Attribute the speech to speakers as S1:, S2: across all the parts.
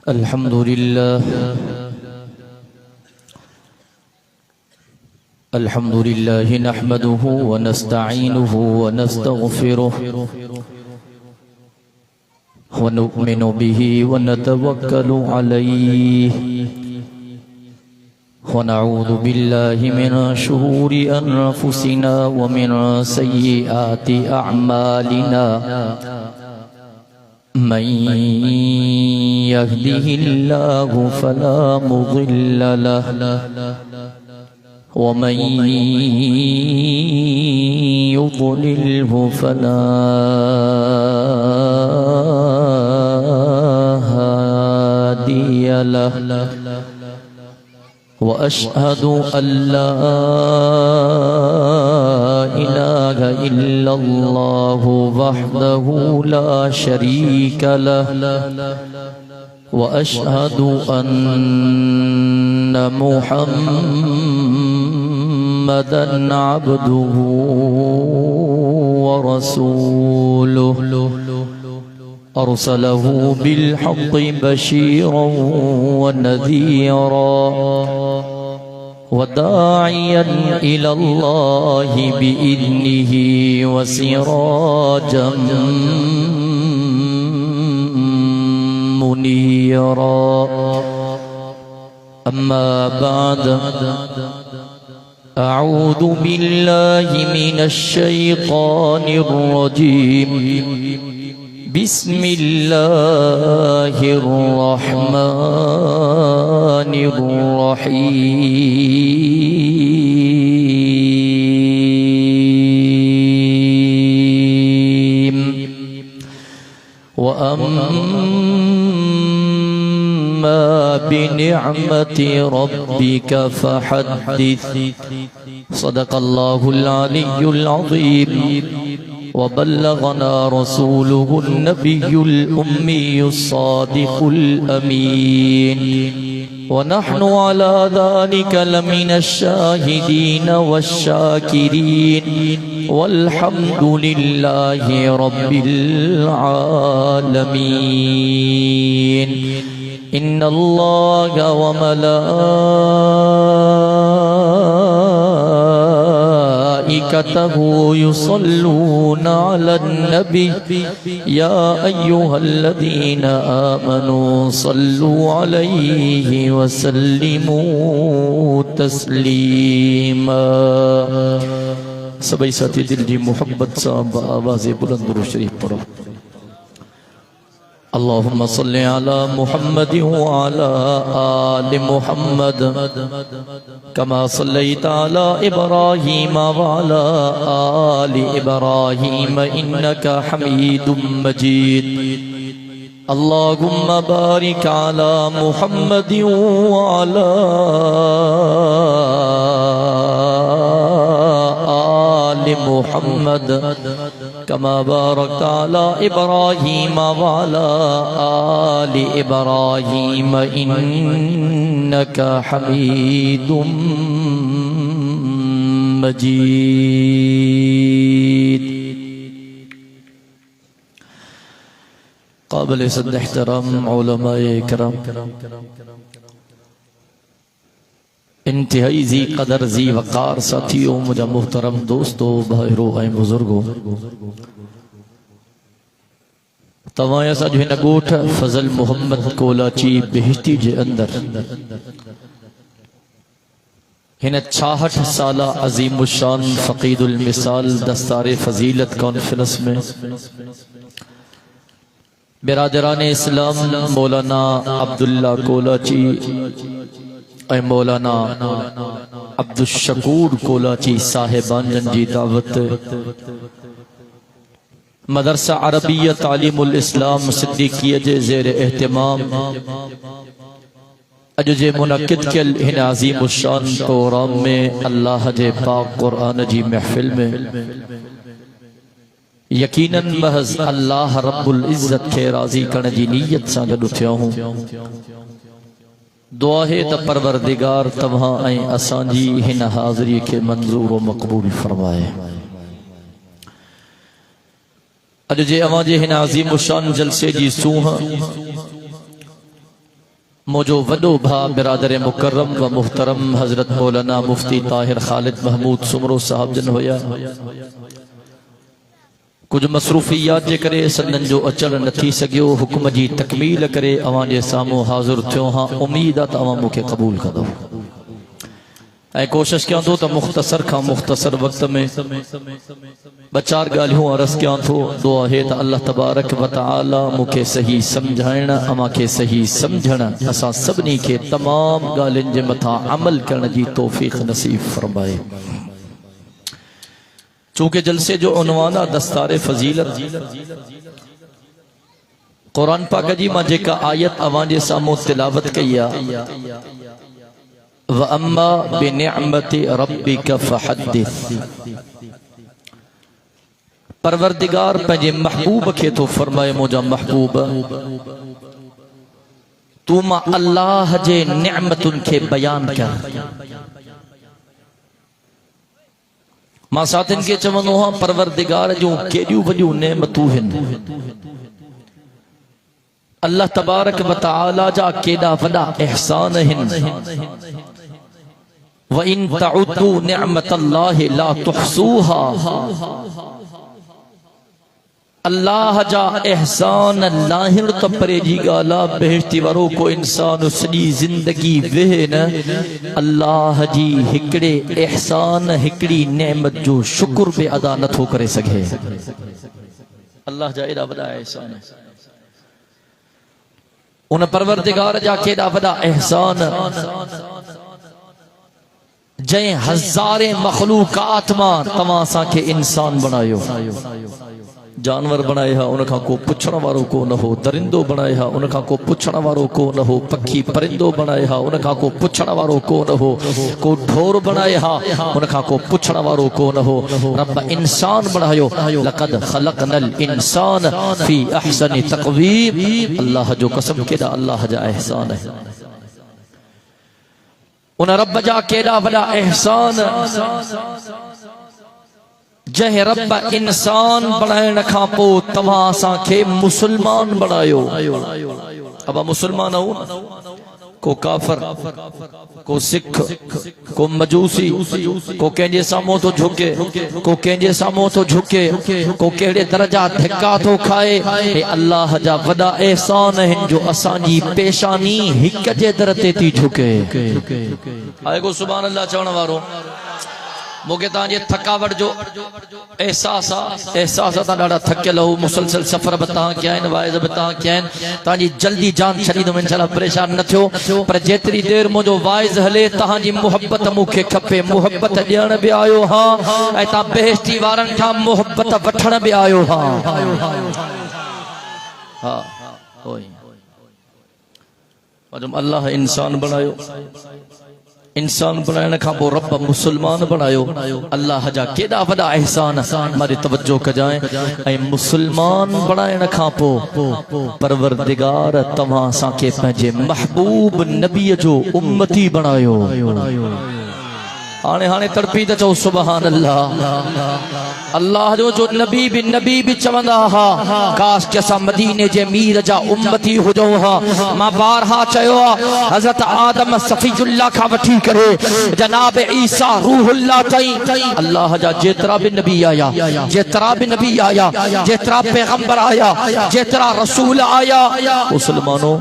S1: अल्हम्दुलिल्लाह नहमदुहु व नस्तईनुहु व नस्तगफिरुहु व नु'मिनु बिही व नतवक्कलु अलैहि व नऊज़ु बिल्लाहि मिन शुरूरि अनफुसिना व मिन सय्यिआति अअमालिना मन यहदिहिल्लाहु फला मुज़िल्ल लहु व मन युज़लिल्हु फला हादिय लहु व अशहदु अल्ला इलाहा इल्लल्लाहु वहदहु ला शरीक लहु व अशहदु अन्न मुहम्मदन अब्दुहु व रसूलुहु अरसलहु बिलहक़्क़ि बशीरन व नज़ीरा व दाइयन इलल्लाहि बिइज़्निहि व सिराजन मुनीरा अम्मा बाद अऊज़ु बिल्लाहि मिनश शैतानिर रजीम बिस्मिल्लाहिर रहमानिर रहीम व अम्मा बिनिअमति रब्बिका फहद्दिस सदक़ल्लाहुल अलियुल अज़ीम वबल्लगना रसूलुहुन नबियुल उम्मियुस सादिकुल अमीन व नहनु अला ज़ालिका लमिनश शाहिदीन वश्शाकिरीन वल्हम्दुलिल्लाहि रब्बिल आलमीन इन्नल्लाहा व मलाइकतहु युसल्लूना अलन नबी या अय्युहल्लज़ीना आमनू सल्लू अलैहि व सल्लिमू तस्लीमा। सभी साथी दिल की मोहब्बत से आवाज़ बुलंद दुरूद शरीफ पढ़ो। अल्लाहुम्मा सल्लि अला मुहम्मद व अला आलि मुहम्मद कमा सल्लैता अला इब्राहीम व अला आलि इब्राहीम इन्नका हमीदुम मजीद। अल्लाहुम्मा बारिक अला मुहम्मद व अला आलि मुहम्मद कमा बारकता अला इब्राहीम व अला आलि इब्राहीम इन्नका हमीदुम मजीद। काबिल इज़्ज़त एहतराम उलमाए किराम, इंतहाई जी कदर जी वक़ार साथियों, मुझे मुहतरम दोस्तों, भाइयों ऐं बुजुर्गों, तवाया सा जो हिन ॻोठ फज़ल मोहम्मद कोलाची बेहती जे अंदर हिन 66 साला अज़ीमुश्शान फ़क़ीदुल मिसाल दस्तारे फ़ज़ीलत कॉन्फ्रेंस में बिरादरान इस्लाम मौलाना अब्दुल्ला कोलाची ऐं मौलाना अब्दुल शकूर कोलाची साहिबान जी दावत मदरसा अरबिया तालीमुल इस्लाम सिद्दीकिया जे ज़ेर एहतिमाम अज जे मुनक़िद कयल हिन अज़ीमुश्शान प्रोग्राम में अल्लाह जे पाक क़ुरान जी महफ़िल में यकीनन महज़ अल्लाह रब्बुल इज़्ज़त के राज़ी करण जी नीयत सां गॾु थियो हूं। दुआ है त परवरदिगार तव्हां ऐं असांजी हिन हाज़िरी के मंज़ूर व मक़बूल फरमाए। अज जे अवां जे हिन अज़ीमुश्शान जलसे जी सूह मोजो वडो भा बिरादर मुकर्रम व मुहतरम हजरत मौलाना मुफ्ती ताहिर खालिद महमूद सुमरो साहब जन होया कुछ मसरूफियात जे करे सदन जो अचण न थी सघियो हुक्म जी तकमील करे अवां जे साम्हूं हाज़िर थियो हां। उम्मीद आहे त अवां मूंखे क़बूल कंदो ऐं कोशिश कयां थो त मुख़्तसर खां मुख़्तसर वक़्त में ॿ चार ॻाल्हियूं अर्ज़ कयां थो। दुआ आहे त अल्लाह तबारक व तआला मूंखे सही सम्झाइण अवां खे सही सम्झण असां सभिनी खे तमामु ॻाल्हियुनि जे मथां अमल करण जी तौफ़ीक़ नसीब फरमाए। चूंकि जलसे जो उन्वान आहे दस्तार फजीलत, कुरान पाक जी मां जेका आयत अवां जे साम्हूं तिलावत कई आहे व अम्मा बिनिअमति रब्बिक फहद्दिस, परवरदिगार पंहिंजे महबूब खे तो फरमाए मुंहिंजा महबूब तू मां अल्लाह जे निअमतुनि खे बयान कर। मां साथियुनि खे चवंदो आहियां परवरदिगार जूं केॾियूं वॾियूं नेमतूं आहिनि, अल्लाह तबारक व तआला जा केॾा वॾा एहसान आहिनि। व इन तउद्दू निअमतल्लाहि ला तुहसूहा, अल्लाह जा एहसान लाहिण त परे जी ॻाल्हि आहे। बेहश्ती वारो को इंसान सॼी ज़िंदगी वेहे न अल्लाह जी हिकिड़े एहसान हिकिड़ी नेमत जो शुक्र बि अदा नथो करे सघे। अल्लाह जा एॾा वॾा एहसान, उन परवरदिगार जा केॾा वॾा एहसान जंहिं हज़ारे मखलूकात मां तव्हां असांखे इंसान बणायो, जानवर बनाया उनका को पुछण वारो को न हो, दरिंदो बनाया उनका को पुछण वारो को न हो, पखी परिंदो बनाया उनका को पुछण वारो को न हो, को ढोर बनाया उनका को पुछण वारो को न हो। रब इंसान बनायो, लक़द खलक़नल इंसान फी अहसनि तक़वीम, अल्लाह जो कसम केड़ा अल्लाह जा एहसान है। उन रब जा केड़ा वॾा एहसान जंहिं रब इंसान बणाइण खां पोइ तव्हां असांखे मुसलमान बणायो। अब मुसलमान आहियूं, को काफर, को सिख, को मजूसी, को कंहिंजे साम्हूं तो झुके, को कंहिंजे साम्हूं तो झुके, को कहिड़े दर्जा धिका तो खाए। हे अल्लाह जा वॾा एहसान आहिनि जो असांजी पेशानी हिक जे दर ते थी झुके। आहे को सुभान अल्लाह चवण वारो? मूंखे तव्हांजे थकावट जो एहसास आहे, तव्हां ॾाढा थकियल हो, मुसलसल सफ़र बि तव्हां कया आहिनि, वाइज़ बि तव्हां कया आहिनि, तव्हांजी जल्दी जान छॾींदुमि इंशाअल्लाह, परेशान न थियो। पर जेतिरी देरि मुंहिंजो वाइज़ हले तव्हांजी मुहबत मूंखे खपे। मुहबत ॾियण बि आयो हा ऐं तव्हां बेहश्ती वारनि खां मुहबत वठण बि आयो हा। अल्लाह इंसान बनायो, इंसान बनाने का पोइ रब मुसलमान बनायो। अल्लाह जा केॾा वॾा एहसान मारी तवज्जो कजाए। ऐं मुसलमान बनाइण खां पोइ परवरदिगार तव्हां असांखे पंहिंजे महबूब नबीअ जो उम्मती बनायो। हाणे हाणे तड़पी त चओ सुभान अल्लाह। अल्लाह जो नबी भी चवंदा हा काश के असां मदीने जे मीर जा उम्मती हुजऊं हा। मां बारहा चयो हज़रत आदम सफ़ीउल्लाह खां वठी करे जनाब ईसा रूहुल्लाह ताईं अल्लाह जा जेतिरा भी नबी आया, जेतिरा भी नबी आया, जेतिरा पैगंबर आया, जेतिरा रसूल आया, मुसलमानों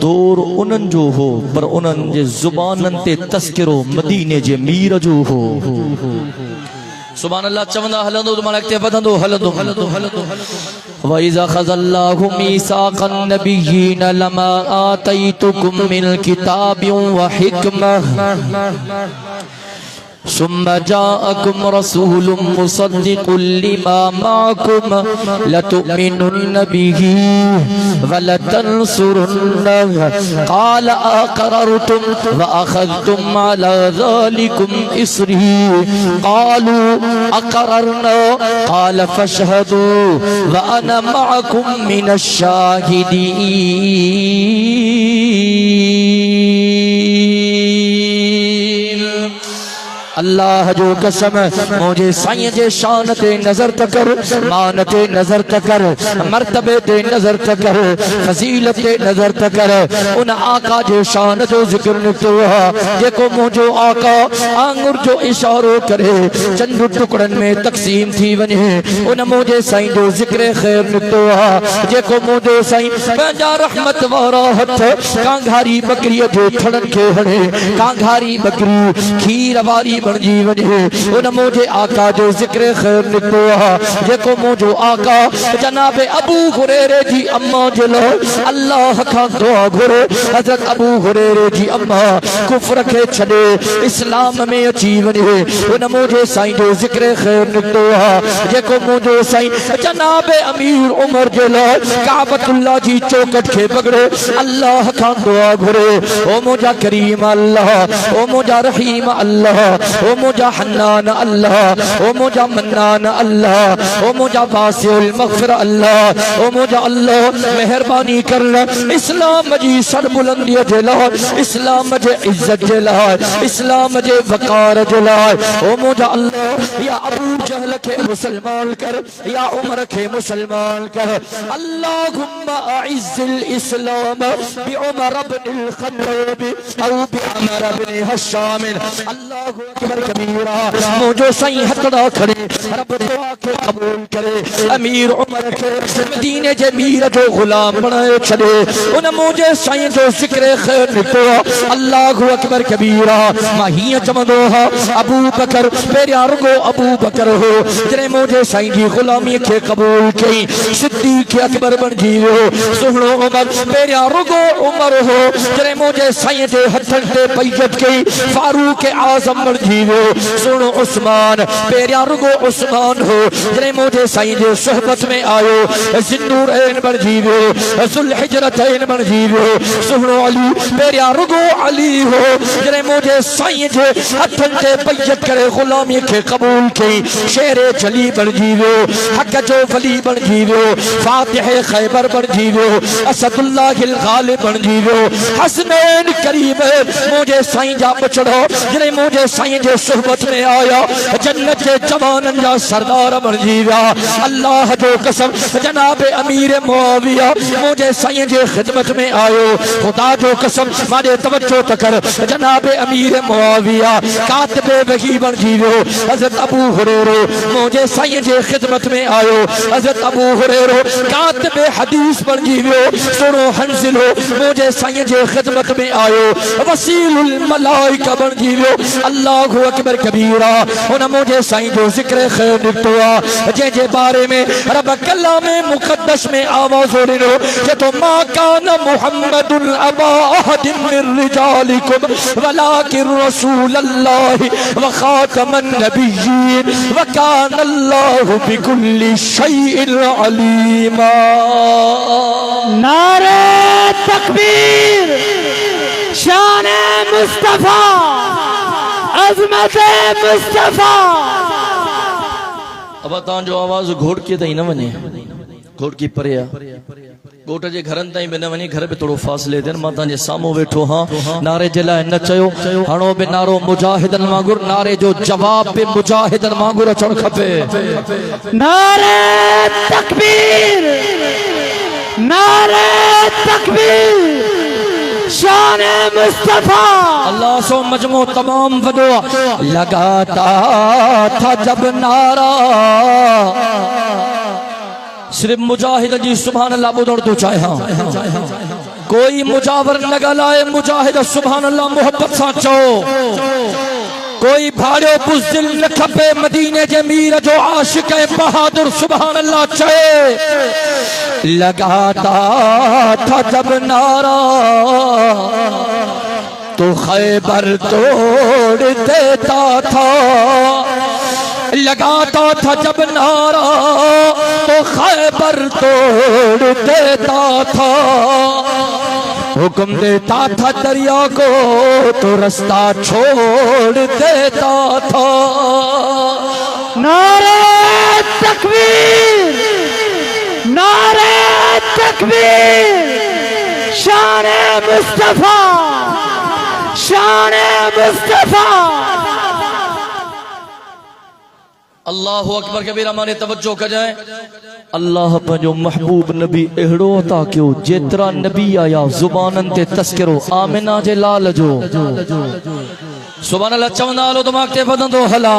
S1: दौर उन्हनि जो हो, पर उन्हनि जे ज़ुबाननि ते तस्किरो मदीने जे मीर जो हो। सुभान अल्लाह चवंदा हलंदो त मां अॻिते वधंदो हलंदो हलंदो हलंदो हलंदो। वइज़ा ख़ज़ल्लाहु मीसाक़न नबिय्यीन लमा आतैतुकुम मिन किताबिन व हिकमह सुम्मा जाअकुम रसूलुम मुसद्दिक़ुल लिमा माअकुम लतुमिनुन्न बिही व लतंसुरुन्नह क़ाल अक़ररतुम व अख़ज़तुम अला ज़ालिकुम इस्री क़ालू अक़ररना क़ाल फशहदू व अना मअकुम मिनश शाहिदीन। अल्लाह जो कसम मुझे साईं जे शान ते नजर तकर, मान ते नजर तकर, मर्तबे ते नजर तकर, फजीलत ते नजर तकर, उन आका जे शान जो जिक्र निकतो जेको मुझो आका आंगुर जो इशारो करे चंद टुकड़न में तकसीम थी वने, उन मुझे साईं जो जिक्र खैर निकतो जेको मुझो साईं पंहिंजा रहमत वारा हथ कांघारी बकरी जे थड़न के हणे, कांघारी बकरी खीर वारी बणजी वने, उन मुझे आका जो जिक्र खैर निकतो जेको मुझो आका जनाब अबू हुरैरे जी अम्मा जलो अल्लाह का दुआ घुरे, हजरत अबू हुरैरे जी अम्मा कुफ्र के छड़े इस्लाम में अची वने, उन मुझे साईं जो जिक्र खैर निकतो जेको मुझो साईं जनाब अमीर उमर जलो काबतुल्लाह जी चौकट के पकड़े अल्लाह का दुआ घुरे, ओ मुझा करीम अल्लाह, ओ मुझा रहीम अल्लाह, ओ मुझा हन्नान अल्लाह, ओ मुझा मन्नान अल्लाह, ओ मुझा वासिउल मगफिर अल्लाह, ओ मुझा अल्लाह मेहरबानी करना इस्लाम जी सरबुलंदी जला, इस्लाम जे इज्जत जला, इस्लाम जे वकार जला, ओ मुझा अल्लाह या अबू जहल के मुसलमान कर, या उमर के मुसलमान कर, अल्लाहुम्मा अइज़्ज़िल इस्लाम बि उमर इब्न खत्ताब औ बि उमर इब्न हश्शाम, अल्लाहु अकबर कबीरा, मुझो साईं हथड़ा खड़े रब दुआ के कबूल करे, अमीर उमर के मदीने जे मीर जो गुलाम बनाए छड़े, उन मुझे साईं जो जिक्र खैर निकतो अल्लाहु अकबर कबीरा, मां हीअं चवंदो हा अबू बकर पहिरियां रुगो अबू बकर हो जॾहिं मुझे साईं जी गुलामी के कबूल कई, सिद्दीक़ अकबर बणजी वियो, सुहिणो उमर पहिरियां रुगो उमर हो जॾहिं मुझे साईं जे हथनि ते बैयत कई, फारूक आज़म बणजी वियो, सुहिणो उस्मान पहिरियां रुगो उस्मान हो जॾहिं मुझे साईं जे सोहबत में आयो, ज़िन्नूरैन बणजी वियो, ज़ुल्हिजरतैन बणजी वियो, सुहिणो अली पहिरियां रुगो अली हो जॾहिं मुझे साईं जे हथनि ते बैयत करे गुलामी के कबूल कई, शेरे जली बणजी वियो, हक जो वली बणजी वियो, फातिह खैबर बणजी वियो, असदुल्लाहिल गालिब बणजी वियो, हसनैन करीब मुझे साईं जा बचड़ो जॾहिं मुझे साईं जे सोहबत में आया जन्नत जे जवाननि जा सरदार बणजी विया, अल्लाह जो कसम जनाब अमीर मुआविया मुझे साईं जे खिदमत में आयो, खुदा जो कसम मारे तवज्जो त कर जनाब अमीर मुआविया कातिबे वही बणजी वियो, हजरत अबू हुरैरो मुझे साईं जे खिदमत में आयो, हजरत अबू हुरैरो कातिबे हदीस बणजी वियो, सुनो हंजिलो मुझे साईं जे खिदमत में आयो, वसीलुल मलाइका बणजी वियो, अल्लाहु अकबर कबीरा, उन मुझे साईं जो जिक्र खैर निकतो जे जे बारे में रब कलाम मुकद्दस में आवाज़ ॾिनो कि तो मा कान मुहम्मदुन अबा अहदिन मिन रिजालिकुम वलाकिन रसूलल्लाहि व खातमन नबिय्यीन व कान अल्लाहु बिकुल्लि शैइन अलीमा।
S2: नारे तकबीर, शान मुस्तफा, अजमत मुस्तफा।
S1: अब तव्हांजो आवाज़ घोट के ताईं न वञे, घोट की परे आहे, घोट जे घरनि ताईं बि न वञे, घर बि थोरो फ़ासिले ते, मां तव्हांजे साम्हूं वेठो हां, नारे जे लाइ न चयो, हाणो बि नारो मुजाहिदनि वांगुरु, नारे जो जवाब बि मुजाहिदनि वांगुरु अचणु खपे।
S2: नारे तकबीर, नारे तकबीर, शान मुस्तफा।
S1: अल्लाह सो मजमू तमाम वडो लगाता था जब नारा, सिर्फ मुजाहिद जी सुभान अल्लाह ॿुधण तो चाहियां, कोई मुजावर न ॻाल्हाए, मुजाहिद सुभान अल्लाह मोहब्बत सां चओ, कोई भाड़ियो बुज़दिल न खपे, मदीने जे मीर जो आशिक है बहादुर सुभान अल्लाह चए। लगाता था जब नारा तो खैबर तोड़ देता था, लगाता था जब नारा तो खैबर तोड़ देता था, हुक्म देता था दरिया को तो रास्ता छोड़ देता था।
S2: नारे तकबीर, नारे तकबीर, शान मुस्तफा, शान मुस्तफा।
S1: अल्लाह अकबर कबीरा माने तवज्जो कजाए अल्लाह पंजो महबूब नबी एड़ो अता क्यों जेतरा नबी आया जुबानन ते तस्करो आमिना जे लाल जो सुभान अल्लाह चवंदा हलो दिमाग ते वधंदो हला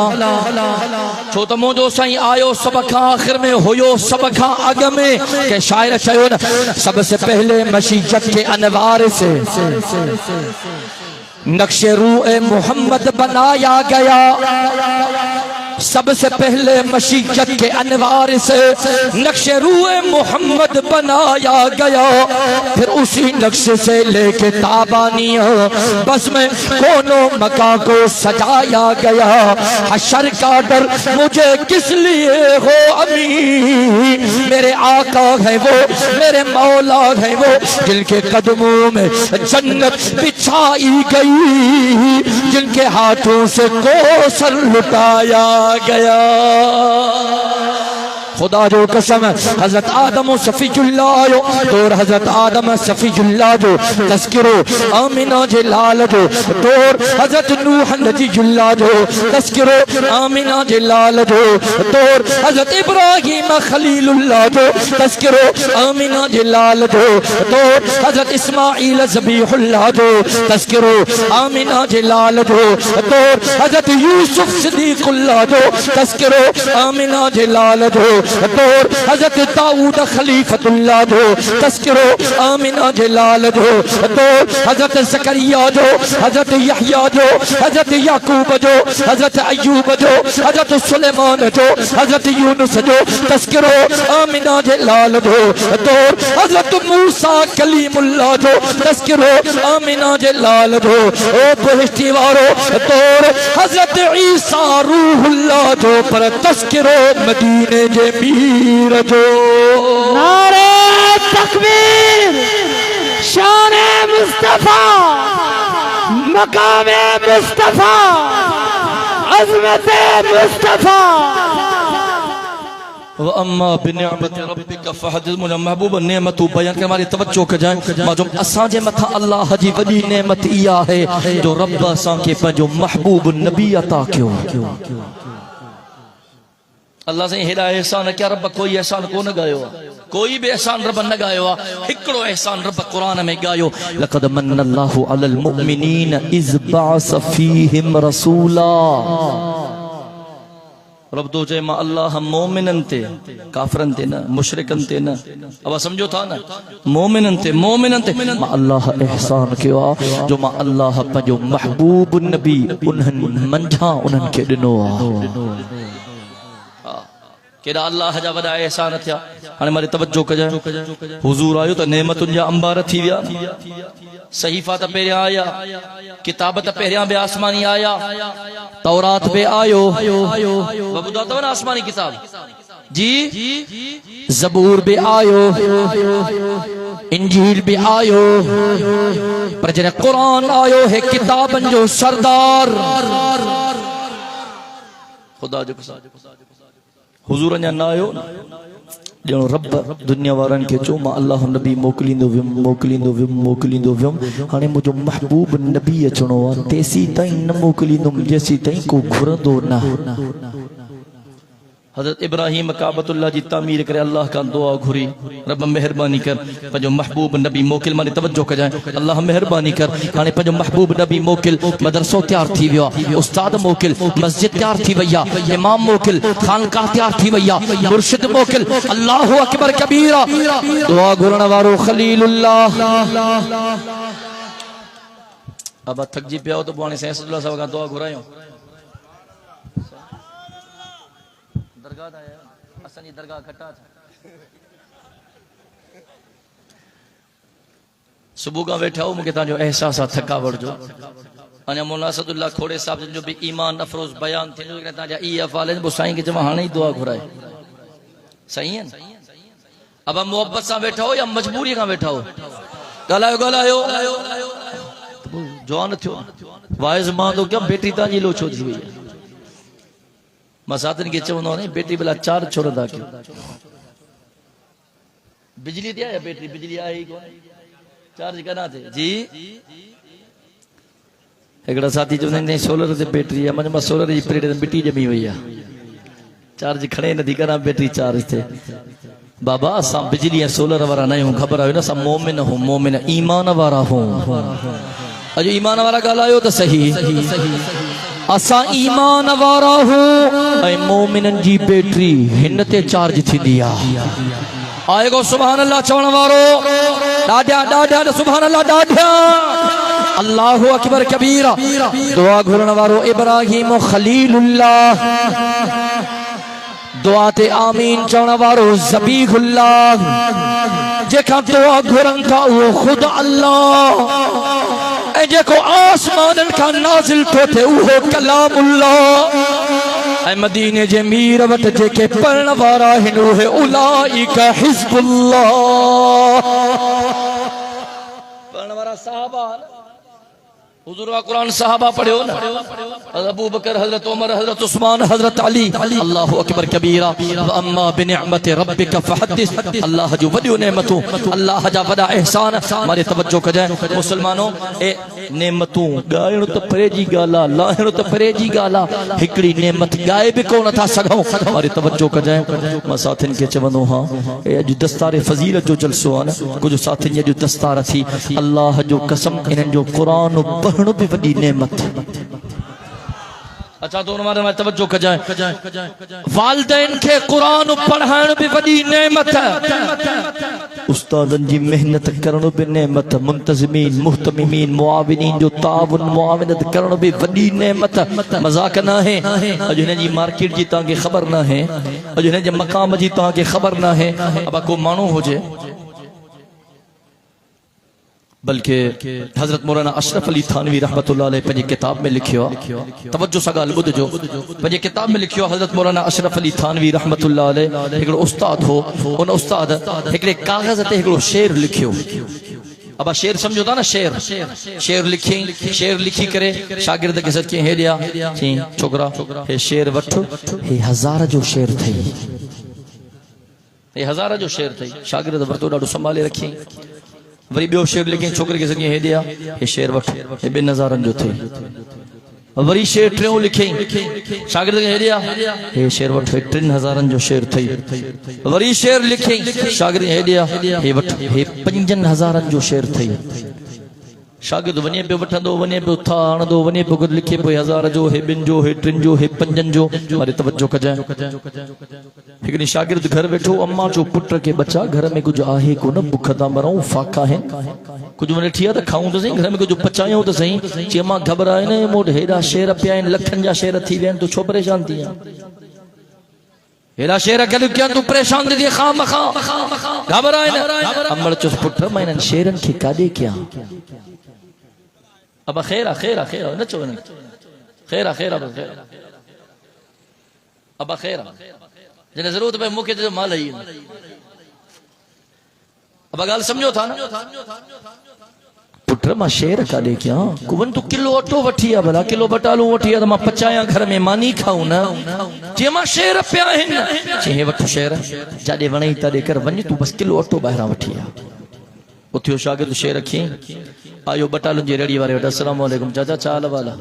S1: छो त मुंहिंजो साईं आयो सब खां आखिर में हुयो सब खां अग में के शायर चयो न सबसे पहले मशीजत के अनवार से नक्शे रूए मोहम्मद बनाया गया सबसे पहले मशीजत के अनवार से नक्शे रूए मोहम्मद बनाया गया फिर उसी नक्शे से लेके ताबानिया बस में कोनो मका को सजाया गया हशर का डर मुझे किस लिए हो अमी मेरे आका है वो मेरे मौला है वो जिनके कदमों में जन्नत बिछाई गई जिनके हाथों से कोसर लुटाया गया खुदा जो कसम हजरत आदम सफीजुल्लाह तोर हजरत आदम सफीजुल्लाह जो तस्करो आमिना जे लाल जो तोर हजरत नूह नजीजुल्लाह जो तस्करो आमिना जे लाल जो तोर हजरत इब्राहिम खलीलुल्लाह जो तस्करो आमिना जे लाल जो तोर हजरत इस्माइल ज़बीहुल्लाह जो तस्करो आमिना जे लाल जो तोर हजरत यूसुफ सिद्दीकुल्लाह जो तस्करो आमिना जे लाल जो तोर हजरत दाऊद खलीफतुल्लाह जो तस्करो आमिना जे लाल जो तोर हजरत ज़करिया जो हजरत यहया जो हजरत याकूब जो हजरत अय्यूब जो हजरत सुलेमान जो हजरत यूनुस जो तस्करो आमिना जे लाल जो तोर हजरत मूसा कलीमुल्लाह जो तस्करो आमिना जे लाल जो ओ बहिश्ती वारो तोर हजरत ईसा रूहुल्लाह जो पर तस्करो मदीने जे मीर जो
S2: नारे तकबीर शान मुस्तफा मकाम मुस्तफा अज़मत मुस्तफा
S1: अम्मा बिनिअमत रब्बिका फहदिस मुझे महबूब नेमत बयान कर हमारी तवज्जो के जाए माजूम असा जे मथा अल्लाह जी वडी नेमत इया है जो रब असा के पंजो महबूब नबी अता क्यों अल्लाह से हेड़ा एहसान क्या रब कोई एहसान को न गायो कोई भी एहसान रब न गायो हिकड़ो एहसान रब कुरान में गायो लक़द मन्नल्लाहु अलल मुमिनीन इज़ बअस फीहिम रसूला रब तो जे मां अल्लाह मोमिनन ते काफरन ते न मुशरिकन ते न अब समझो था ना मोमिनन ते मां अल्लाह एहसान कियो जो मां अल्लाह पंजो महबूब नबी उन्हन मंझा उन्हन के दिनो केड़ा अल्लाह जा वडा एहसान थिया हाने मारी तवज्जो कजाए हुजूर आयो त नेमतुन जा अंबार थी विया सहीफा त पहिरियां आया किताब त पहिरियां बि आसमानी आया तौरात बि आयो ॿुधो अथव न आसमानी किताब जी ज़बूर बि आयो इंजील बि आयो पर जॾहिं क़ुरान आयो है किताबनि जो सरदार खुदा जो हुजूर अञा न आयो ॼणो रब दुनिया वारनि खे चयो मां अल्लाह नबी मोकिलींदो वियुमि हाणे मुंहिंजो महबूब नबी अचणो आहे तेसी ताईं न मोकिलींदुमि जेसी ताईं को घुरंदो न हजरत इब्राहिम काबतुल्लाह जी तामीर करे अल्लाह का दुआ घुरी रब मेहरबानी कर पंहिंजो महबूब नबी मोकिल मानी तवज्जो कजाए अल्लाह मेहरबानी कर हाणे पंहिंजो महबूब नबी मोकिल मदरसो तैयार थी वियो उस्ताद मोकिल मस्जिद तैयार थी वई इमाम मोकिल खानकाह तैयार थी वई मुर्शिद मोकिल अल्लाहु अकबर कबीरा दुआ घुरण वारो खलीलुल्लाह अब थकजी पिया तो हाणे सैयदुल्लाह साहब खां दुआ घुरायो दरगाह घटा सुबह का वेठा हो मुझे तव्हांजो एहसास आहे थकावट जो अञा मौलाना असदुल्लाह खोड़े साहब जो भी ईमान अफरोज बयान थींदो तव्हांजा ई अफ़ाल आहिनि पोइ साईं खे चवां हाणे ई दुआ घुराए सही है अब मोहब्बत सां वेठा हो या मजबूरी खां वेठा हो ॻाल्हायो जवान थियो वाइज़ मां तो क्या बेटी तव्हांजी लो छो थी वई मां साथन के चवंदो नहीं बेटी भला चार छोड़ंदा क्यों बिजली दिया या बैटरी बिजली आई कौन चार्ज करना थे जी एकड़ा साथी जो नहीं सोलर से बैटरी है मन सोलर जी प्लेट मिट्टी जमी हुई है चार्ज खड़े नथी करा बैटरी चार्ज थे बाबा असां बिजली ऐं सोलर वारा न आहियूं ख़बर आहे न असां मोमिन हूं मोमिन ईमान वारा हूं अॼु ईमान वारा ॻाल्हायो त सही असां ईमान वारा हूं ऐं मोमिननि जी बैटरी हिन ते चार्ज थींदी आहे आएगो सुभान अल्लाह चवण वारो ॾाढा ॾाढा सुभान अल्लाह ॾाढा अल्लाहु अकबर कबीरा दुआ घुरण वारो इब्राहिम खलीलुल्लाह दुआ ते आमीन चवण वारो ज़बीहुल्लाह जेका दुआ घुरन था वो खुद अल्लाह ए जेको आसमानन का नाज़िल तो थे वो कलामुल्लाह ऐ मदीने जे मीर वट जेके पढ़ण वारा हिन उहे उलाइका हिज़्बुल्लाह पढ़ण वारा साहबा हुजूर वा कुरान साहबा पढ़ियो न अबू बकर हजरत उमर हजरत उस्मान हजरत अली अल्लाहु अकबर कबीरा व अम्मा बिनिअमति रब्बिका फहद्दिस अल्लाह जो वडियो नेमतूं अल्लाह जा वडा एहसान मारे तवज्जो कजे मुसलमानो ए नेमतूं गायण त परे जी गाला लाहण त परे जी गाला हिकड़ी नेमत गाए भी कोन था सघूं मारे तवज्जो कजे मां साथिन के चवंदो हां ए अज दस्तार फजीलत जो जलसो आ न कुछ साथिन जो दस्तार थी अल्लाह जो कसम इनन जो कुरान पढ़ण भी वडी नेमत अच्छा तो उनमारे में तवज्जो कजाए वालिदैन के कुरान पढ़ाण भी वडी नेमत उस्तादन जी मेहनत करण भी नेमत मुंतजिमीन मुहतमिमीन मुआविनीन जो ताउन मुआविनत करण भी वडी नेमत मजाक ना है अज हिन जी मार्केट जी ता के खबर ना है अज हिन जे मकाम जी ता के खबर ना है अब को मानो होजे बल्कि हजरत मौलाना अशरफ अली थानवी रहमतुल्लाह अलैह पंहिंजी किताब में लिखियो तवज्जो सां ॻाल्हि ॿुधजो पंहिंजी किताब में लिखियो हजरत मौलाना अशरफ अली थानवी रहमतुल्लाह अलैह हिकिड़ो उस्ताद हो उन उस्ताद हिकिड़े कागज़ ते हिकिड़ो शेर लिखियो अब शेर समझो था ना शेर लिखी करे शागिर्द के सच हे दिया चई छोकरा हे शेर वठ हे हज़ार जो शेर थई हे हज़ार जो शेर थई शागिर्द वरतो ॾाढो संभाले रखी वरी बियो शेर लिखी छोकरे के सके हे दिया हे शेर वठ हे 2 हज़ारन जो थई वरी शेर टियों लिखी शागिर्द के हे दिया हे शेर वठ हे 3 हज़ारन जो शेर थई वरी शेर लिखी शागिर्द हे दिया हे वठ हे 5 हज़ारन जो शेर थई शागिर्द वने पे वठंदो वने पे था आणदो वने पे कुछ लिखे पे 1000 जो हे 2 जो हे 3 जो हे 5 जो मारे तवज्जो कजाए हिकड़ी शागिर्द घर बैठो अम्मा जो पुत्र के बच्चा घर में कुछ आहे को न भूख ता मरऊं फाका है कुछ मने ठिया त खाऊं तो सही घर में कुछ पचायूं तो सही चेमा घबराए न मोड हेडा शेर पिया इन लखन जा शेर थी वेन तो छो परेशान थी हेडा शेर के क्या तू परेशान थी खाम खा घबराए न अम्मा चो पुत्र मैं इन शेरन के कादे क्या अब खैरा न चो खैरा अब खैरा जने जरूरत पे मुके जो माल है अब गाल समझो था ना पुत्र मां शेर काडे क्या कुवन तू किलो अटो वठी आ भला किलो बटालू वठी आ त मां पचाया घर में मानी खाऊं न जे मां शेर पिया हिन जे वठ शेर जाडे वणई तडे कर वञ तू बस किलो अटो ॿाहिरां वठी आ उथियो शागिर्द शेर रखी आयो बटालुन जी रेड़ी वारे वटि अस्सलाम वालेकुम चाचा चाल वाला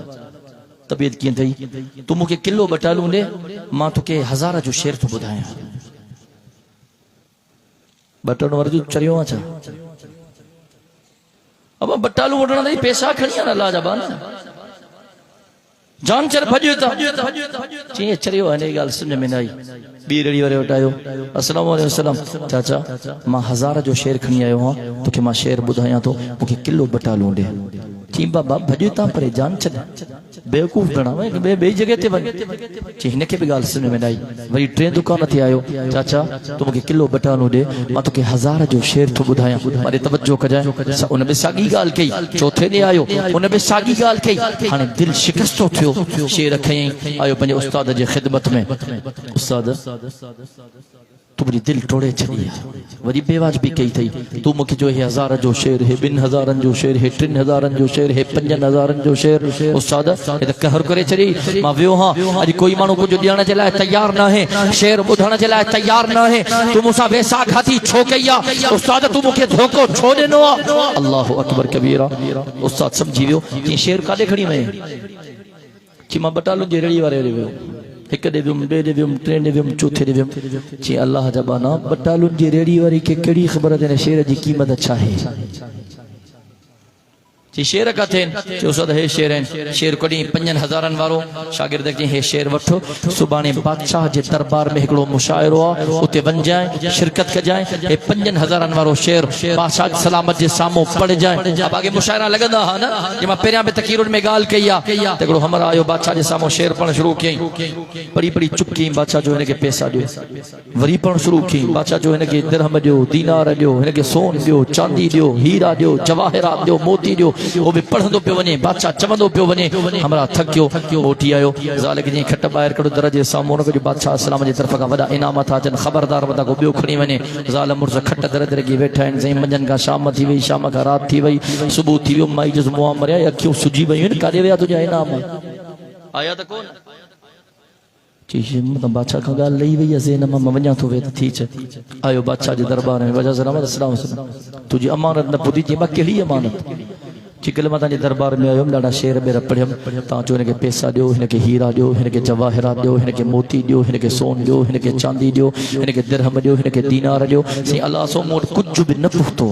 S1: तबीयत कीअं थई तू मूंखे किलो बटालू ॾे मां तोखे 1000 जो शेर थो ॿुधायां बटन वारो जो चरियो आहे छा अब बटालू वठण ताईं पैसा खणी आना लाजवान जान चर भॼो था चई चरियो हिन ॻाल्हि सम्झ में न आई ॿी रेड़ी वारे वटि आयो अस्सलाम वालेकुम चाचा मां 1000 जो शेर खणी आयो आहियां तोखे मां शेर ॿुधायां थो मूंखे किलो बटालू ॾे चई बाबा भॼो था परे जान छॾ बेवकूफ़ बणा ॿिए जॻह ते वञ चई हिनखे बि ॻाल्हि सम्झ में न आई वरी 3 दुकान ते आयो चाचा तूं मूंखे किलो बटालू ॾे मां तोखे 1000 जो शेर थो ॿुधायां मारे तवज्जो कजाए उन बि साॻी ॻाल्हि कई चौथे ॾींहुं आयो उन बि साॻी ॻाल्हि कई हाणे दिलि शिकस्त थियो शेर खयईं आयो पंहिंजे उस्ताद जे ख़िदमत में उस्ताद तू मुझे दिल तोड़े छड़ी वरी बेवाजबी कई थई तू मूंखे जो 1000 जो शेर है 2 हज़ारन जो शेर है 3 हज़ारन जो शेर है 5 हज़ारन जो शेर उस्ताद ए त कहर करे छड़ी मां वियो हां अज कोई मानो कुछ ॾियण जे लाइ तैयार ना है शेर ॿुधण जे लाइ तैयार ना है तू मूंसा वैसा खाती छो कई आ उस्ताद तू मूंखे धोखो छो ॾिनो आ अल्लाहु अकबर कबीरा उस्ताद समझी वियो कि शेर काॾे खणी वई कि मां बटालू जे रेड़ी वारे वियो एक दे वियुम बे दे वियुम टे दे वियुम चौथे दे वियुम जी अल्लाह जा बाना बटालुन जी रेडी वारी के कड़ी खबर दे शेर जी कीमत छा है जी शेर का थे जो सद है शेर हैं शेर कड़ी 5000 वारो शागिर्द के हे शेर वठो सुबाने बादशाह जे दरबार में एकड़ो मुशायरो उते वन जाए शिरकत कर जाए हे 5000 वारो शेर बादशाह सलामत जे सामो पड़ जाए अब आगे मुशायरा लगदा हा ना जे मा पेरिया में तकीरुन में गाल कईया तकड़ो हमरा आयो बादशाह जे सामो शेर पण शुरू कई बड़ी बड़ी चुपकी बादशाह जो इनके पैसा दियो वरी पण शुरू की बादशाह जो इनके दिरहम दियो दीनार दियो इनके सोन दियो चांदी दियो हीरा दियो जवाहरात दियो मोती दियो वो भी पढ़ंदो पियो वने बादशाह चवंदो पियो वने हमरा थकियो मोटी आयो ज़ालिक जी खट बाहर कड़ो दरजे सामो न जो बादशाह सलाम जी तरफ का वडा इनामत आजन खबरदार वदा को बियो खणी वने ज़ालिम मुर्ज़ खट दरदे की बैठा इन जई मंजन का शाम थी वई शाम का रात थी वई सुबह थी वियो माई जो मुआ मरिया अखियों सुजी वई कादे वया तुजा इनाम आया त कोन चीज मतलब बादशाह का गाल लई वई असे न म वन्या तो वे थी छ आयो बादशाह जे दरबार में वजह सलाम तुजी अमानत न पुदी जे बा केड़ी अमानत चिकल माता दरबार में आयो ॾाढा शेर बेर पढ़ियम तव्हां चो हिनखे पैसा ॾियो हिनखे हीरा ॾियो हिनखे जवाहरात ॾियो हिनखे मोती ॾियो हिनखे सोन ॾियो हिनखे चांदी ॾियो हिनखे दिरहम ॾियो हिनखे दीनार ॾियो साईं अल्लाह सो मूं वटि कुझु बि न पुख़्तो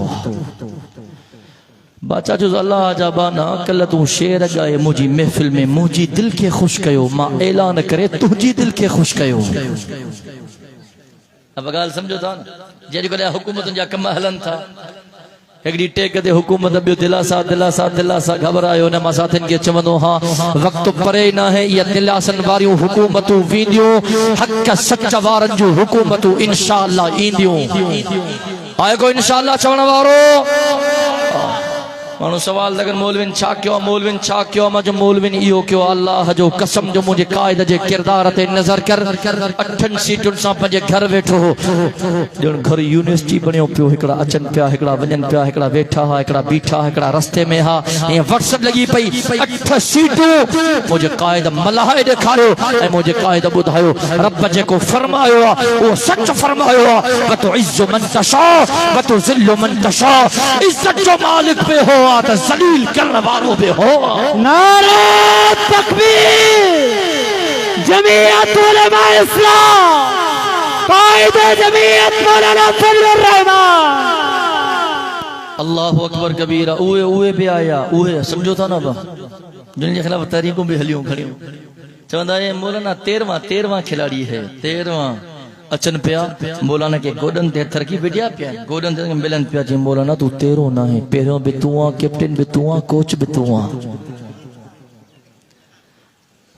S1: बादशाह जो अल्लाह जा बाना कल तूं शेर ॻाए मुंहिंजी महफ़िल में मुंहिंजी दिलि खे ख़ुशि कयो मां ऐलान करे तुंहिंजी दिलि खे ख़ुशि कयो अब ॻाल्हि सम्झो था न जेॾीमहिल हुकूमतुनि जा कम हलनि था एकड़ी टेक दे हुकूमत बियो दिलासा दिलासा दिलासा घबरायो न मां साथिन के चवंदो हां वक्त परे ना है ये दिलासन वारियूं हुकूमतूं वींदियूं हक सच वारन जो हुकूमतूं इंशाअल्लाह ईंदियूं आए को इंशाअल्लाह चवण वारो मानो सवाल लगर मौलविन छा क्यों मां जो मौलविन इहो क्यों अल्लाह जो कसम जो मुझे कायद जे किरदार ते नजर कर 8 सीटुन सा पंजे घर वेठो हो जण घर यूनिवर्सिटी बणियो पियो हिकड़ा अचन पिया हिकड़ा वजन पिया हिकड़ा वेठा हा हिकड़ा बीठा हिकड़ा रस्ते में हा ये व्हाट्सएप लगी पई 8 सीटू मुझे कायद मलाहे दिखायो ए मुझे कायद बुधायो रब जे को फरमायो वो सच फरमायो व तो इज्जु मन तशा व तो जिल्लु मन तशा इज्जत जो मालिक पे हो जलील करने वालों पे हो
S2: नारे तकबीर जमीयत उलमा इस्लाम कायदे जमीयत मौलाना फजलुर रहमान
S1: अल्लाहु अकबर कबीरा उए उए भी आया उए समझो था ना जिन जे खिलाफ तहरीकों भी हलियों खड़ियों चवंदा है मौलाना 13वां खिलाड़ी है 13वां अचन पिया मौलाना के गोडन ते थरकी बिटिया पिया गोडन ते मिलन पिया जी मौलाना तू 13 ना है पहिरों भी तू आ कैप्टन भी तू आ कोच भी तू आ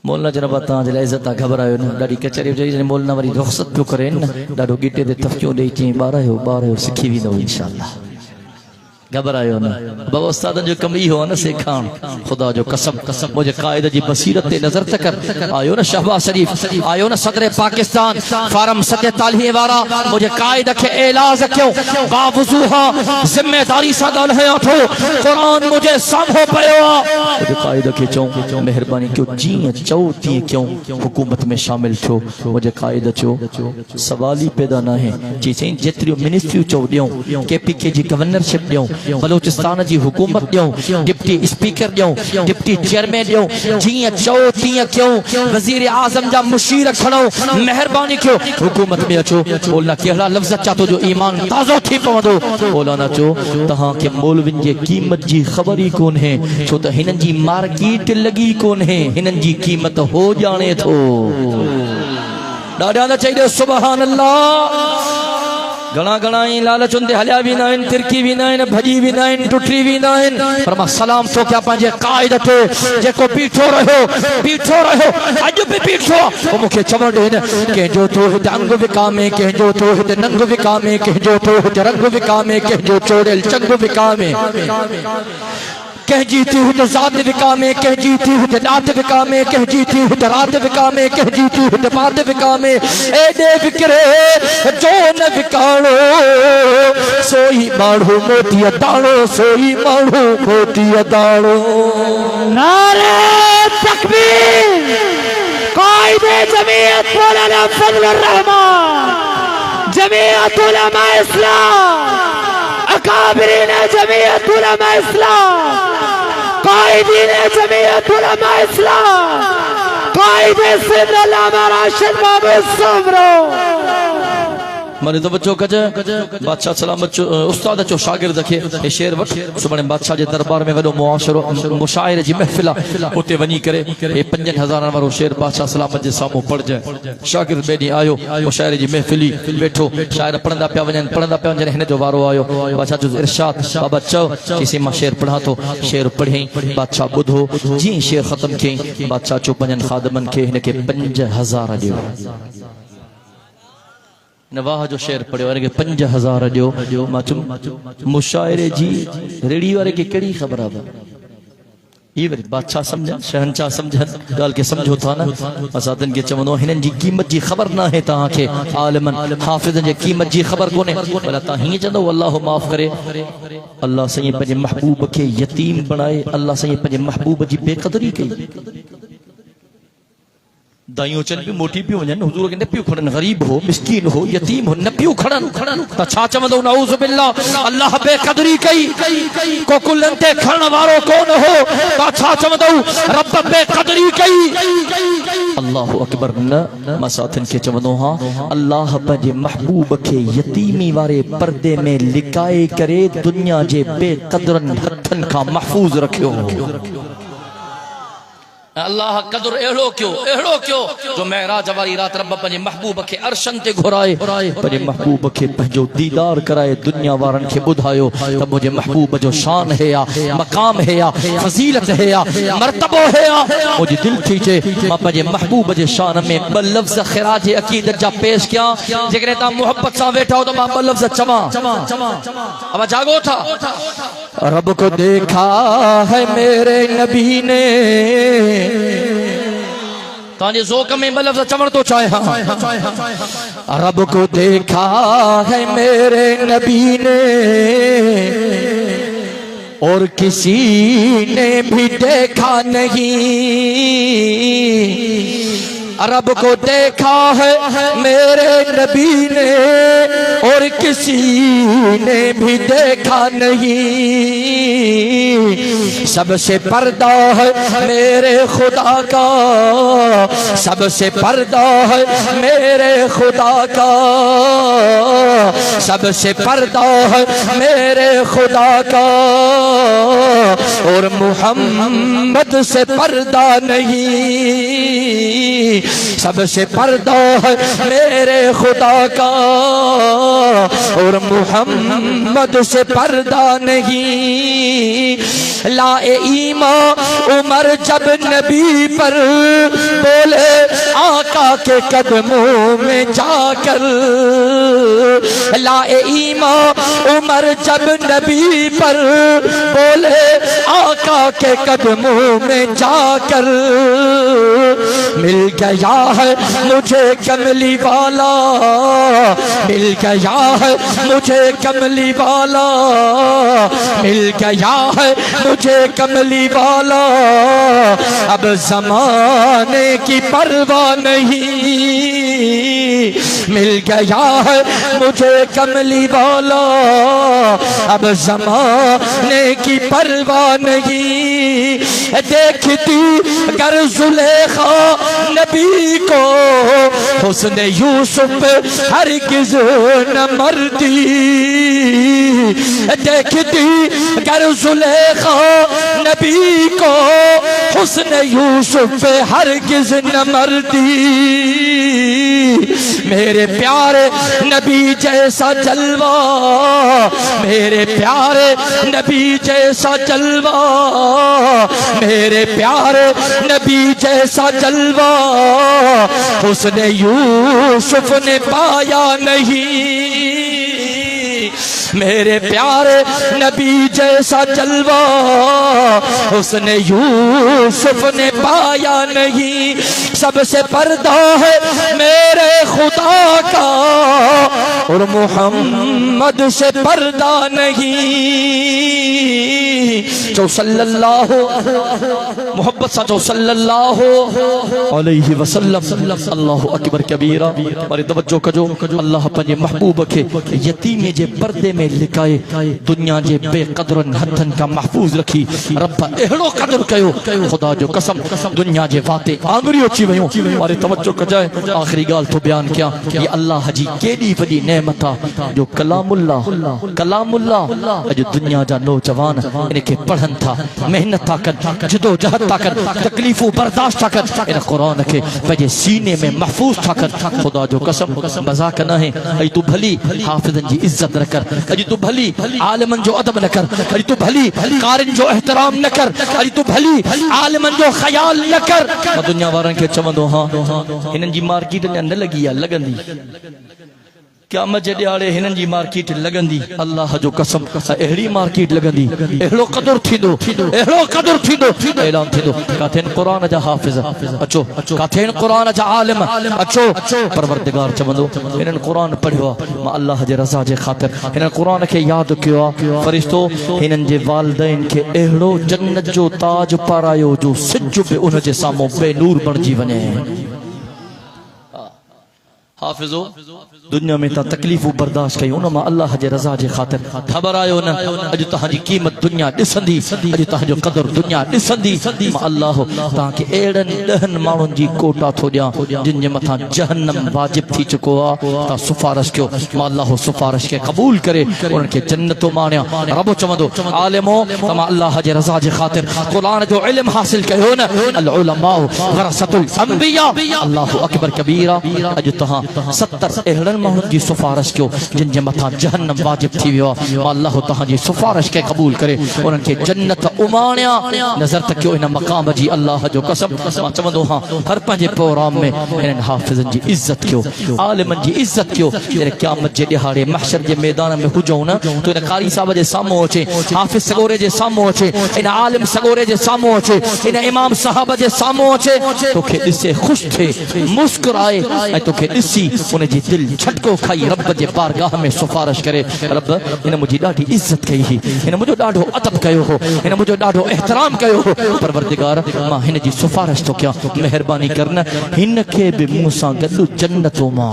S1: मौलाना जनाब ता जे इज्जत घबरायो न ॾाढी कचरी जई मौलाना वरी रुखसत पियो करे न ॾाढो गिटे ते तफकियो ॾेई चई ॿार सिखी वेंदो इंशाअल्लाह घबरायो न बाबा उस्तादन जो कम इहो न सेखाण खुदा जो कसम मुझे कायद जी बसीरत ते नजर तक कर आयो न शहबाज शरीफ आयो न सदर पाकिस्तान फारम 47 वारा मुझे कायद के एलाज क्यों बावजूहा जिम्मेदारी सा गल है अठो कुरान मुझे सामो पयो मुझे कायद के चो मेहरबानी क्यों जी चो ती क्यों हुकूमत में शामिल थो मुझे कायद चो सवाल ही पैदा ना है जी सही जेतरी मिनिस्ट्री चो दियो केपीके जी गवर्नरशिप दियो बलोचिस्तान जी हुकूमत दियो डिप्टी स्पीकर दियो डिप्टी चेयरमैन दियो जी चो ती क्यों वजीर आजम जा मुशीर खड़ो मेहरबानी क्यों हुकूमत में अचो बोलना केड़ा लफ्ज चातो जो ईमान ताजो थी पवंदो बोलना चो तहां के मौलविन जे कीमत जी खबर ही कोन है छो त हिनन जी मार्केट लगी कोन है हिनन जी कीमत हो जाने थो डाडा न चाहिए सुभान अल्लाह घना घना ही लालचुन ते हलिया भी ना तिरकी भी ना भजी भी ना टुटी भी ना पर मां सलाम तो क्या पंहिंजे कायद ते जेको बीठो रहो अज भी बीठो वो मुखे चवण ॾे कंहिंजो तो हिते अंग विकामे कंहिंजो तो हिते नंग विकामे कंहिंजो तो हिते रंग विकामे कंहिंजो चोड़ियल चंग विकामे कहजी थी हुते ज़ात विकामे कहजी थी हुते ॾात विकामे कहजी थी हुते रात विकामे कहजी थी हुते बात विकामे एॾे विकिरे जो न विकाणो सोई माण्हू मोती दाणो सोई माण्हू मोती दाणो
S2: नारे तकबीर कायदे जमीयत मौलाना फजलुर रहमान जमीयत उलमा इस्लाम अकाबिरीन जमीयत उलमा इस्लाम कायदीन जमीयत उलमा इस्लाम कायदे से अल्लामा राशिद महमूद सोमरो
S1: माने तवज्जो कजे बादशाह सलामत उस्ताद चो शागिर्द खे ए शेर वठ सुबह बादशाह जे दरबार में वडो मुआशरो मुशाइरे जी महफिल उते वनी करे ए 5000 वारो शेर बादशाह सलामत जे सामू पढ़ जाए शागिर्द बेडी आयो मुशाइरे जी महफिली बैठो शायर पढ़ंदा पिया वजन हिन जो वारो आयो बादशाह जो इरशाद बाबा चो किसी मा शेर पढ़ा तो शेर पढ़े बादशाह बुधो जी शेर खत्म के बादशाह चो पंजन खादमन के हिन के 5000 दियो नवाह जो शेर पढ़ियो वारे के 5000 दियो माचुम मुशाइरे जी रेडी वारे के केड़ी खबर आवा ये वरी बादशाह समझ शहनशाह समझ गाल के समझो था ना असादन के चवनो हिनन जी कीमत जी खबर ना है ता के आलिमन हाफिजन जी कीमत जी खबर कोने भला ता ही चंदो अल्लाह माफ करे अल्लाह सही पंजे महबूब के यतीम बनाए अल्लाह सही पंजे महबूब जी बेकदरी कई दाइयों चन भी मोटी पियो वजन हुजूर के न पियो खड़न गरीब हो मिस्कीन हो यतीम हो न पियो खड़न ता छा चवंदो नऊज़ बिल्लाह अल्लाह बेकदरी कई को कुलन ते खड़न वारो कोन हो ता छा चवंदो रब बेकदरी कई अल्लाह अकबर न मसाथन के चवंदो हां अल्लाह पंजे महबूब के यतीमी वारे पर्दे में लिकाए करे दुनिया जे बेकदरन हथन का महफूज रखियो अल्लाह कदर एड़ो क्यों जो महराज वारी रात रब पंजे महबूब के अरशन ते घुराए पंजे महबूब के पंजो दीदार कराए दुनिया वारन के बुधायो त मुझे महबूब जो शान है या मकाम है या फजीलत है या मर्तबो है या मुझे दिल खींचे मां पंजे महबूब जे शान में ब लफ्ज खिराज अकीदत जा पेश किया जेकरे ता मोहब्बत सा बैठा हो तो मां ब लफ्ज चवा अब जागो था रब को देखा है मेरे नबी ने ताजे ज़ोक में बलफ़ चवण तो चाहे रब को देखा है मेरे नबी ने और किसी ने भी देखा नहीं रब को देखा है मेरे नबी ने और किसी ने भी देखा नहीं सबसे पर्दा है मेरे खुदा का सबसे पर्दा है मेरे खुदा का सबसे पर्दा है मेरे खुदा का और मुहम्मद से पर्दा नहीं सबसे पर्दा है मेरे खुदा का और मुहम्मद से पर्दा नहीं लाए ईमा उमर जब नबी पर बोले आका के कदमों में जाकर लाए ईमा उमर जब नबी पर बोले आका के कदमों में जाकर मिल गया है मुझे कमली वाला मिल गया है मुझे कमली वाला मिल गया है मुझे कमली वाला अब ज़माने की परवाह नहीं मिल गया है मुझे कमली वाला अब ज़माने की परवाह नहीं देखती गर जुलेखा नबी को हुस्न यूसुफ हरगिज़ न मरती देखती गर जुलेखा नबी को हुस्न यूसुफ हरगिज़ न मरती मेरे प्यारे नबी जैसा जलवा मेरे प्यारे नबी जैसा जलवा मेरे प्यारे नबी जैसा जलवा हुस्न यूसुफ ने पाया नहीं मेरे प्यारे नबी जैसा जलवा हुस्न यूसुफ ने पाया नहीं सबसे पर्दा है मेरे खुदा का और मुहम्मद से पर्दा नहीं जो सल्लल्लाहु मोहब्बत सा जो सल्लल्लाहु अलैहि वसल्लम अल्लाहु अकबर कबीरा और तवज्जो कजो अल्लाह पंजे महबूब के यतीम जे पर्दे में लिकाए दुनिया जे बेकदरन हथन का महफूज रखी रब रब एड़ो कदर कयो खुदा जो कसम दुनिया जे वाते आंगुरियो अची वयो मारे तवज्जो कजाए आखिरी गाल तो बयान किया ये अल्लाह जी केडी वडी नेमत आ जो कलामुल्लाह अज दुनिया जा नौजवान इनके पढ़न था मेहनत था कर जदो जहद था कर तकलीफों बर्दाश्त था कर इन कुरान के पंहिंजे सीने में महफूज था कर खुदा जो कसम मजाक न है अज तू भली हाफिजन जी इज्जत न कर अज तू भली आलिमन जो अदब न कर अज तू भली कारिन जो एहतराम न कर अज तू भली आलिमन जो ख्याल न कर दुनिया वारन के चवंदो हां हिनन जी मार्केट न लगी आ लगंदी क़यामत जे ॾियारे हिनन जी मार्केट लगंदी अल्लाह जो कसम एड़ी मार्केट लगंदी एड़ो कदर थींदो ऐलान थींदो काथे कुरान जा हाफिज अचो काथे कुरान जा आलिम अचो परवरदिगार चवंदो हिनन कुरान पढ़ियो मां अल्लाह जे रज़ा जे ख़ातिर हिनन कुरान खे याद कयो फरिश्तो हिनन जे वालिदैन खे एड़ो जन्नत जो ताज पारायो जो सिज बि उन जे साम्हूं बेनूर बणजी वञे हाफिजो दुनिया में ता तकलीफूं बर्दाश्त कई उन मां अल्लाह जे रज़ा जे ख़ातिर ख़बर आयो न अज तहां जी कीमत दुनिया ॾिसंदी अज तहां जो कदर दुनिया ॾिसंदी मां अल्लाह तहां खे एड़न ॾहन माण्हुनि जी कोटा थो ॾियां जिन जे मथां जहन्नम वाजिब थी चुको आ ता सिफारिश कयो मां अल्लाह सिफारिश खे क़बूल करे उन्हनि खे जन्नतो माणिया रब चवंदो आलिमो तमां अल्लाह जे रज़ा जे ख़ातिर क़ुरान जो इल्म हासिल कयो न अल उलमा वरसतुल अंबिया अल्लाहु अकबर कबीरा अज तहां 70 एड़न माण्हुनि जी सिफारिश कयो जिन जे मथां जहन्नम वाजिब थी वियो मां अल्लाह तहां जी सिफारिश खे क़बूल करे उन्हनि खे जन्नत उमाणिया नज़र त कयो इन मक़ाम जी अल्लाह जो कसम मां चवंदो हां हर पंहिंजे प्रोग्राम में इन्हनि हाफ़िज़नि जी इज़त कयो आलिमनि जी इज़त कयो जॾहिं क़यामत जे ॾिहाड़े महशर जे मैदान में हुजऊं न तो इन कारी साहब जे साम्हूं अचे हाफ़िज़ सगोरे जे साम्हूं अचे इन आलिम सगोरे जे साम्हूं अचे इन इमाम साहब जे साम्हूं अचे तोखे ॾिसे ख़ुशि थिए मुस्कुराए ऐं तोखे ॾिसी उन जी दिल झटको खाई रब जे बारगाह में सिफारिश करे रब इन मुझी ॾाढी इज्जत कई ही इन मुझो ॾाढो अदब कयो हो इन मुझो ॾाढो एहतराम कयो हो परवरदिगार मां हिन जी सिफारिश तो कयां मेहरबानी करन हिन खे बि मूं सां गॾु जन्नतो मां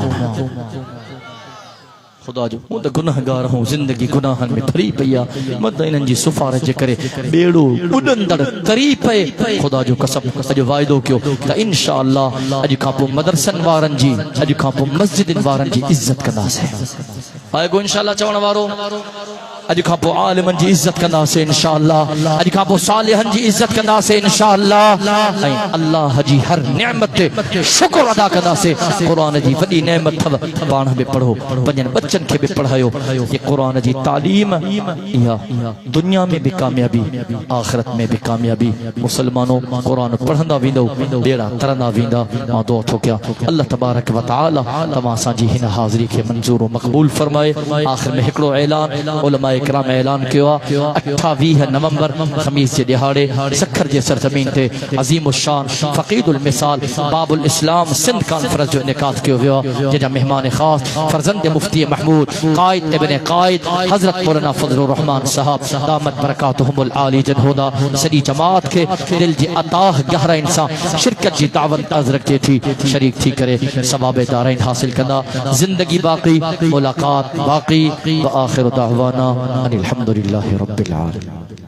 S1: खुदा जो मूं त गुनाहगार हूं जिंदगी गुनाहनि में भरी पई आहे मत इन्हनि जी सिफारिश जे करे बेड़ो उॾंदड़ तरी पए खुदा जो कसम अॼु वाइदो कयो त इंशाअल्लाह अॼु खां पोइ मदरसनि वारनि जी अॼु खां पोइ मस्जिदनि वारनि जी इज़त कंदासीं आहे को इंशाअल्लाह चवण वारो अॼु खां पोइ आलिमनि जी इज़त कंदासीं इंशाअल्लाह अॼु खां पोइ सालिहनि जी इज़त कंदासीं इंशाअल्लाह ऐं अल्लाह जी हर नेमत ते शुक्र अदा कंदासीं क़ुरान जी वॾी नेमत अथव पाण बि पढ़ो पंहिंजनि बच्चनि खे बि पढ़ायो ये क़ुरान जी तालीम इहा दुनिया में भी कामयाबी आखिरत में भी कामयाबी मुसलमानों क़ुरान पढ़ंदा वेंदो बेड़ा तरंदा वेंदा मां दुआ थो कयां अल्लाह तबारक व तआला तमां असांजी हिन हाज़िरी खे मंज़ूर व मक़बूल फरमाए आख़िर में हिकिड़ो ऐलान उलमा इकराम ऐलान किया 28 नवंबर खमीस जे दिहाड़े सखर जे सरजमीन ते अजीम शान फकीदुल मिसाल बाबुल इस्लाम सिंध कॉन्फ्रेंस जो इनेकाद किया गया जंहिंजा मेहमान ख़ास फर्जंद मुफ्ती महमूद कायद इब्न कायद हजरत मौलाना फजलुर रहमान साहब दामत बरकातुहुमुल आली जनहुदा सॼी जमात के दिल जी अताह गहराइन सां शिरकत जी दावत अर्ज़ रखे थी शरीक थी करे सवाब दारैन हासिल कंदा जिंदगी बाक़ी मुलाकात बाक़ी व आखिर दावाना अनिल हम्दुलिल्लाहि रब्बिल आलमीन।